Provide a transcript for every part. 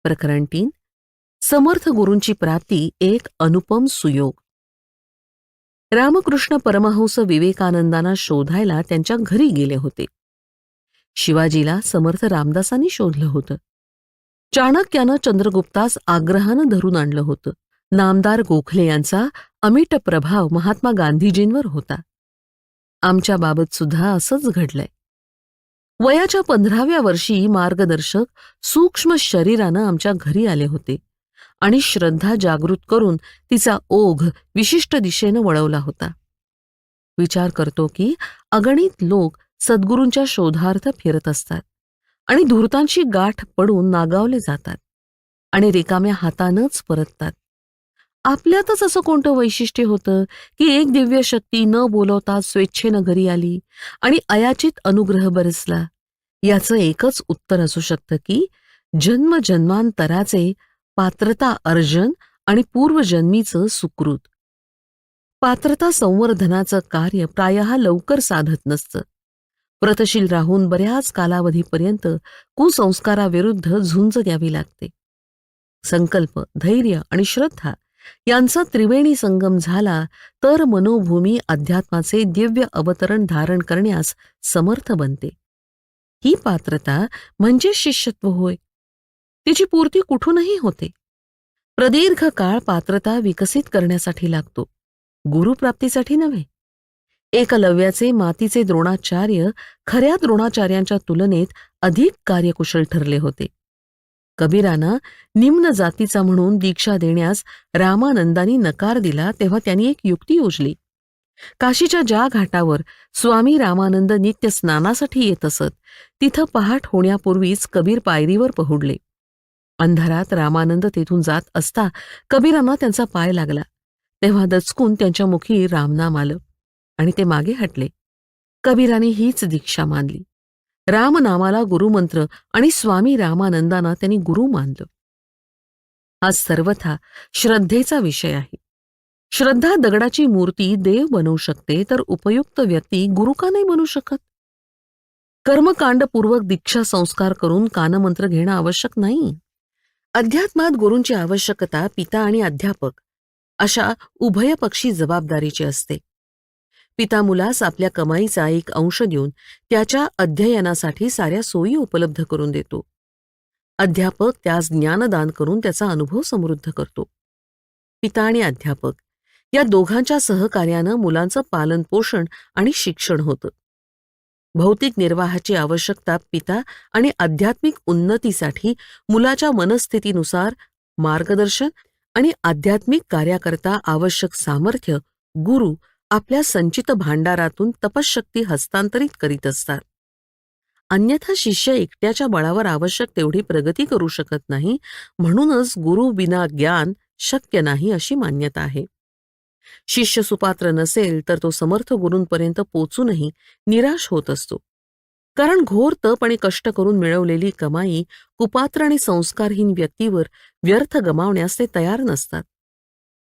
प्रकरण 3. समर्थ गुरूंची प्राप्ती एक अनुपम सुयोग. रामकृष्ण परमहंस विवेकानंदांना शोधायला त्यांच्या घरी गेले होते. शिवाजीला समर्थ रामदासांनी शोधलं होतं. चाणक्यानं चंद्रगुप्तास आग्रहानं धरून आणलं होतं. नामदार गोखले यांचा अमिट प्रभाव महात्मा गांधीजींवर होता. आमच्या बाबत सुद्धा असंच घडलंय. वयाच्या 15व्या वर्षी मार्गदर्शक सूक्ष्म शरीरानं आमच्या घरी आले होते आणि श्रद्धा जागृत करून तिचा ओघ विशिष्ट दिशेनं वळवला होता. विचार करतो की अगणित लोक सद्गुरूंच्या शोधार्थ फिरत असतात आणि धूर्तांची गाठ पडून नागावले जातात आणि रिकाम्या हातानंच परततात. आपल्यातच असं कोणतं वैशिष्ट्य होतं की एक दिव्य शक्ती न बोलवता स्वेच्छेनं घरी आली आणि अयाचित अनुग्रह बरसला? याचं एकच उत्तर असू शकतं की जन्मजन्मांतराचे पात्रता अर्जन आणि पूर्वजन्मीचं सुकृत. पात्रता संवर्धनाचं कार्य प्रायः लवकर साधत नसतं. व्रतशील राहून बऱ्याच कालावधीपर्यंत कुसंस्काराविरुद्ध झुंज द्यावी लागते. संकल्प, धैर्य आणि श्रद्धा यांचा त्रिवेणी संगम झाला तर मनोभूमी अध्यात्माचे दिव्य अवतरण धारण करण्यास समर्थ बनते. ही पात्रता म्हणजे शिष्यत्व होय. तिची पूर्ती कुठूनही होते. प्रदीर्घ काळ पात्रता विकसित करण्यासाठी लागतो, गुरुप्राप्तीसाठी नव्हे. एकलव्याचे मातीचे द्रोणाचार्य खऱ्या द्रोणाचार्यांच्या तुलनेत अधिक कार्यकुशल ठरले होते. कबीरांना निम्न जातीचा म्हणून दीक्षा देण्यास रामानंदांनी नकार दिला तेव्हा त्यांनी एक युक्ती योजली. काशीच्या ज्या घाटावर स्वामी रामानंद नित्य स्नानासाठी येत असत तिथं पहाट होण्यापूर्वीच कबीर पायरीवर पहुडले. अंधारात रामानंद तेथून जात असता कबीरांना त्यांचा पाय लागला. तेव्हा दचकून त्यांच्या मुखी रामनाम आलं आणि ते मागे हटले. कबीरांनी हीच दीक्षा मानली. रामनामाला गुरुमंत्र आणि स्वामी रामानंदांना त्यांनी गुरु मानलं. हा सर्वथा श्रद्धेचा विषय आहे. श्रद्धा दगडाची मूर्ती देव बनवू शकते तर उपयुक्त व्यक्ती गुरु का नाही बनू शकत? कर्मकांडपूर्वक दीक्षा संस्कार करून कानमंत्र घेणं आवश्यक नाही. अध्यात्मात गुरूंची आवश्यकता पिता आणि अध्यापक अशा उभयपक्षी जबाबदारीची असते. पिता मुलास आपल्या कमाईचा एक अंश देऊन त्याच्या अध्ययनासाठी साऱ्या सोयी उपलब्ध करून देतो. अध्यापक त्यास ज्ञानदान करून त्याचा अनुभव समृद्ध करतो. पिता आणि अध्यापक या दोघांच्या सहकार्यानं मुलांचं पालनपोषण आणि शिक्षण होतं. भौतिक निर्वाहाची आवश्यकता पिता आणि आध्यात्मिक उन्नतीसाठी मुलाच्या मनस्थितीनुसार मार्गदर्शन आणि आध्यात्मिक कार्याकरता आवश्यक सामर्थ्य गुरु आपल्या संचित भांडारातून तपश्शक्ती हस्तांतरित करीत असतात. अन्यथा शिष्य एकट्याच्या बळावर आवश्यक तेवढी प्रगती करू शकत नाही. म्हणूनच गुरु विना ज्ञान शक्य नाही अशी मान्यता आहे. शिष्य सुपात्र नसेल तर तो समर्थ गुरूंपर्यंत पोचूनही निराश होत असतो. कारण घोर तप आणि कष्ट करून मिळवलेली कमाई कुपात्र आणि संस्कारहीन व्यक्तीवर व्यर्थ गमावण्यास ते तयार नसतात.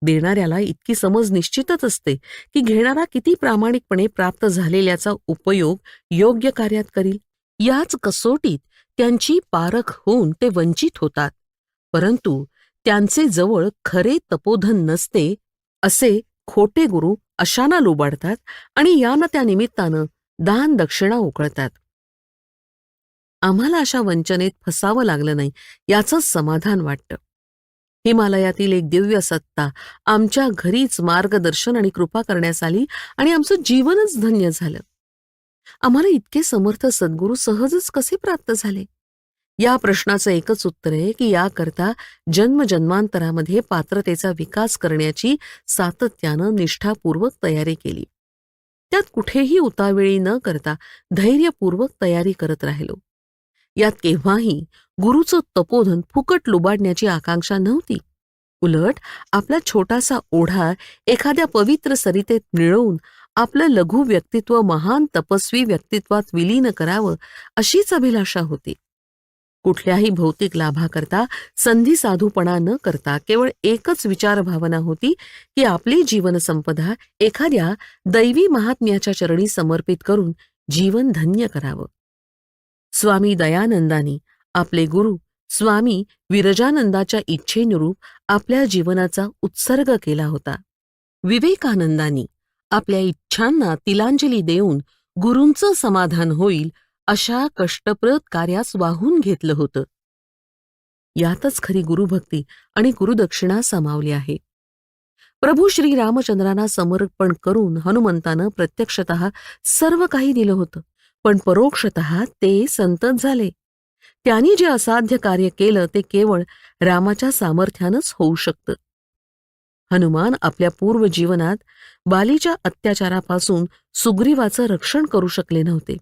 देणाऱ्याला इतकी समज निश्चितच असते की घेणारा किती प्रामाणिकपणे प्राप्त झालेल्याचा उपयोग योग्य कार्यात करील. याच कसोटीत त्यांची पारख होऊन ते वंचित होतात. परंतु त्यांचे जवळ खरे तपोधन नसते असे खोटे गुरु अशांना लुबाडतात आणि यानं त्या निमित्तानं दान दक्षिणा उकळतात. आम्हाला अशा वंचनेत फसावं लागलं नाही याचं समाधान वाटतं. हिमालयातील एक दिव्य सत्ता आमच्या घरीच मार्गदर्शन आणि कृपा करण्यास आली आणि आमचं जीवनच धन्य झालं. आम्हाला इतके समर्थ सद्गुरू सहजच कसे प्राप्त झाले? या प्रश्नाचं एकच उत्तर आहे की याकरता जन्मजन्मांतरामध्ये पात्रतेचा विकास करण्याची सातत्यानं निष्ठापूर्वक तयारी केली. त्यात कुठेही उतावेळी न करता धैर्यपूर्वक तयारी करत राहिलो. यात केव्हाही गुरुचं तपोधन फुकट लुबाडण्याची आकांक्षा नव्हती. उलट आपला छोटासा ओढा एखाद्या पवित्र सरितेत मिळवून आपलं लघु व्यक्तित्व महान तपस्वी व्यक्तित्वात विलीन करावं अशीच अभिलाषा होती. कुठल्याही भौतिक लाभाकरता संधी साधूपणा न करता केवळ एकच विचार भावना होती की आपली जीवनसंपदा एखाद्या दैवी महात्म्याच्या चरणी समर्पित करून जीवन धन्य करावं. स्वामी दयानंदांनी आपले गुरु स्वामी विरजानंदाच्या इच्छेनुरूप आपल्या जीवनाचा उत्सर्ग केला होता. विवेकानंदांनी आपल्या इच्छांना तिलांजली देऊन गुरूंचं समाधान होईल अशा कष्टप्रद कार्यास वाहून घेतलं होतं. यातच खरी गुरुभक्ती आणि गुरुदक्षिणा सामावली आहे. प्रभू श्री रामचंद्रांना समर्पण करून हनुमंतानं प्रत्यक्षतः सर्व काही दिलं होतं, पण परोक्षतः ते संतत झाले. त्यांनी जे असाध्य कार्य केलं ते केवळ रामाच्या सामर्थ्यानंच होऊ शकतं. हनुमान आपल्या पूर्व जीवनात बालीच्या अत्याचारापासून सुग्रीवाचं रक्षण करू शकले नव्हते,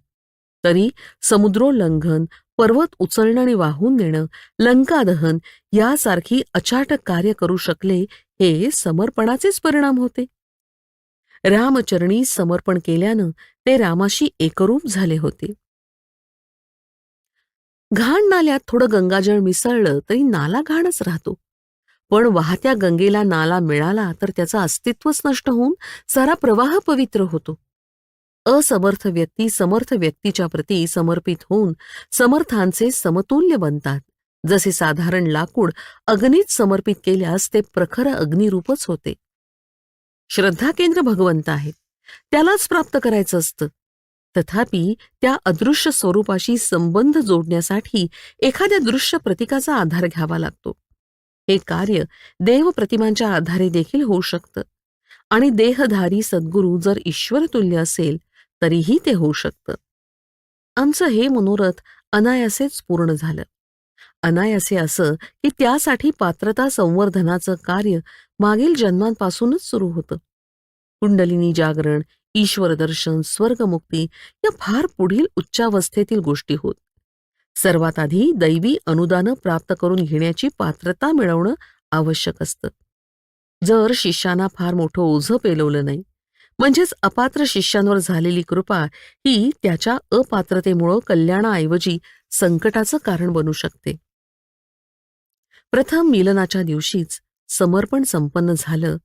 तरी समुद्रोल्लंघन, पर्वत उचलणं आणि वाहून नेणं, लंकादहन यासारखी अचाटक कार्य करू शकले हे समर्पणाचेच परिणाम होते. रामचरणी समर्पण केल्यानं ते रामाशी एकरूप झाले होते. घाण नाल्यात थोडं गंगाजळ मिसळलं तरी नाला घाणच राहतो, पण वाहत्या गंगेला नाला मिळाला तर त्याचं अस्तित्वच नष्ट होऊन सारा प्रवाह पवित्र होतो. असमर्थ व्यक्ती समर्थ व्यक्तीच्या प्रती समर्पित होऊन समर्थांचे समतुल्य बनतात. जसे साधारण लाकूड अग्नीत समर्पित केल्यास ते प्रखर अग्निरूपच होते. श्रद्धा केंद्र भगवंत आहेत, त्यालाच प्राप्त करायचं असतं. तथापि त्या अदृश्य स्वरूपाशी संबंध जोडण्यासाठी एखाद्या दृश्य प्रतीकाचा आधार घ्यावा लागतो. हे कार्य देवप्रतिमांच्या आधारे देखील होऊ शकतं, आणि देहधारी सद्गुरू जर ईश्वरतुल्य असेल तरीही ते होऊ शकतं. आमचं हे मनोरथ अनायासेच पूर्ण झालं. अनायासे असं की त्यासाठी पात्रता संवर्धनाचं कार्य मागील जन्मांपासूनच सुरू होतं. कुंडलिनी जागरण, ईश्वर दर्शन, स्वर्गमुक्ती या फार पुढील उच्चावस्थेतील गोष्टी होत. सर्वात आधी दैवी अनुदानं प्राप्त करून घेण्याची पात्रता मिळवणं आवश्यक असतं. जर शिष्याना फार मोठं ओझं पेलवलं नाही, म्हणजेच अपात्र शिष्यांवर झालेली कृपा ही त्याच्या अपात्रतेमुळं कल्याणाऐवजी संकटाचं कारण बनू शकते. प्रथम मिलनाच्या दिवशीच समर्पण संपन्न झालं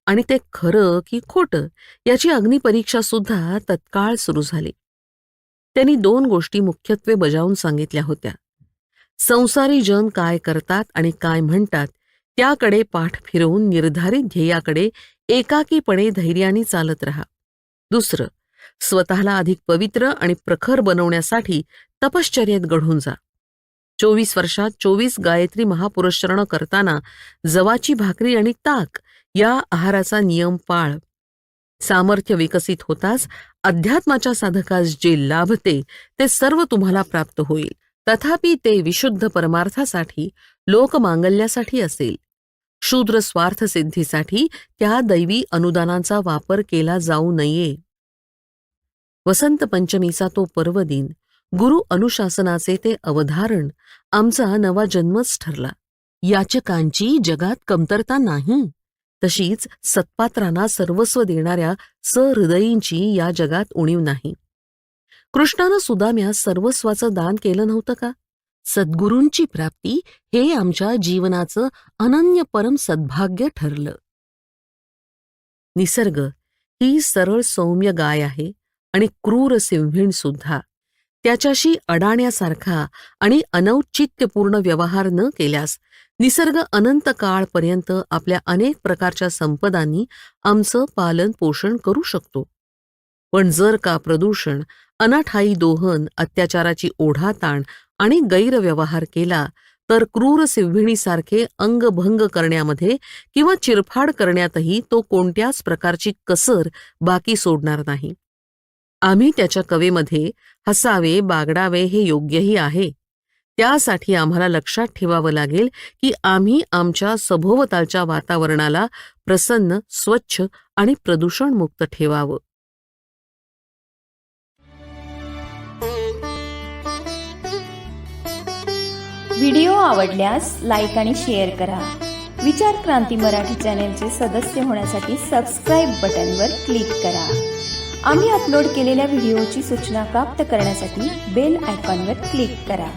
आणि ते खरं की खोटं याची अग्निपरीक्षा सुद्धा तत्काळ सुरू झाली. त्यांनी 2 गोष्टी मुख्यत्वे बजावून सांगितल्या होत्या. संसारी जन काय करतात आणि काय म्हणतात त्याकडे पाठ फिरवून निर्धारित ध्येयाकडे एकाकीपणे धैर्याने चालत राहा. दुसरं, स्वतःला अधिक पवित्र आणि प्रखर बनवण्यासाठी तपश्चर्येत घडून जा. 24 वर्षात 24 गायत्री महापुरुषचरण करताना जवाची भाकरी आणि ताक या आहाराचा नियम पाळ. सामर्थ्य विकसित होताच अध्यात्माच्या साधकास जे लाभते ते सर्व तुम्हाला प्राप्त होईल. तथापि ते विशुद्ध परमार्थासाठी, लोकमांगल्यासाठी असेल. शूद्र स्वार्थ सिद्धीसाठी त्या दैवी अनुदानांचा वापर केला जाऊ नये. वसंत पंचमीचा तो पर्वदिन, गुरु अनुशासनाचे ते अवधारण आमचा नवा जन्मच ठरला. याचकांची जगात कमतरता नाही, तशीच सत्पात्रांना सर्वस्व देणाऱ्या सहृदयींची या जगात उणीव नाही. कृष्णानं सुदाम्यास सर्वस्वाचं दान केलं नव्हतं का? सद्गुरूंची प्राप्ती हे आमच्या जीवनाचं अनन्य परम सद्भाग्य ठरलं. निसर्ग ही सरळ सौम्य गाय आहे आणि क्रूर सिंहीण सुद्धा. त्याच्याशी अडाण्यासारखा आणि अनौचित्यपूर्ण व्यवहार न केल्यास निसर्ग अनंत काळपर्यंत आपल्या अनेक प्रकारच्या संपदांनी आमचं पालन पोषण करू शकतो. पण जर का प्रदूषण, अनाठायी दोहन, अत्याचाराची ओढाताण आणि गैरव्यवहार केला तर क्रूर सिंहिणीसारखे अंगभंग करण्यामध्ये किंवा चिरफाड करण्यातही तो कोणत्याच प्रकारची कसर बाकी सोडणार नाही. आम्ही त्याच्या कवेमध्ये हसावे, बागडावे हे योग्यही आहे. त्यासाठी आम्हाला लक्षात ठेवावं लागेल की आम्ही आमच्या सभोवतालच्या वातावरणाला प्रसन्न, स्वच्छ आणि प्रदूषणमुक्त ठेवावं. व्हिडिओ आवडल्यास लाईक आणि शेअर करा. विचार क्रांती मराठी चॅनेलचे सदस्य होण्यासाठी सबस्क्राईब बटनवर क्लिक करा. आम्ही अपलोड केलेल्या व्हिडिओची सूचना प्राप्त करण्यासाठी बेल आयकॉनवर क्लिक करा.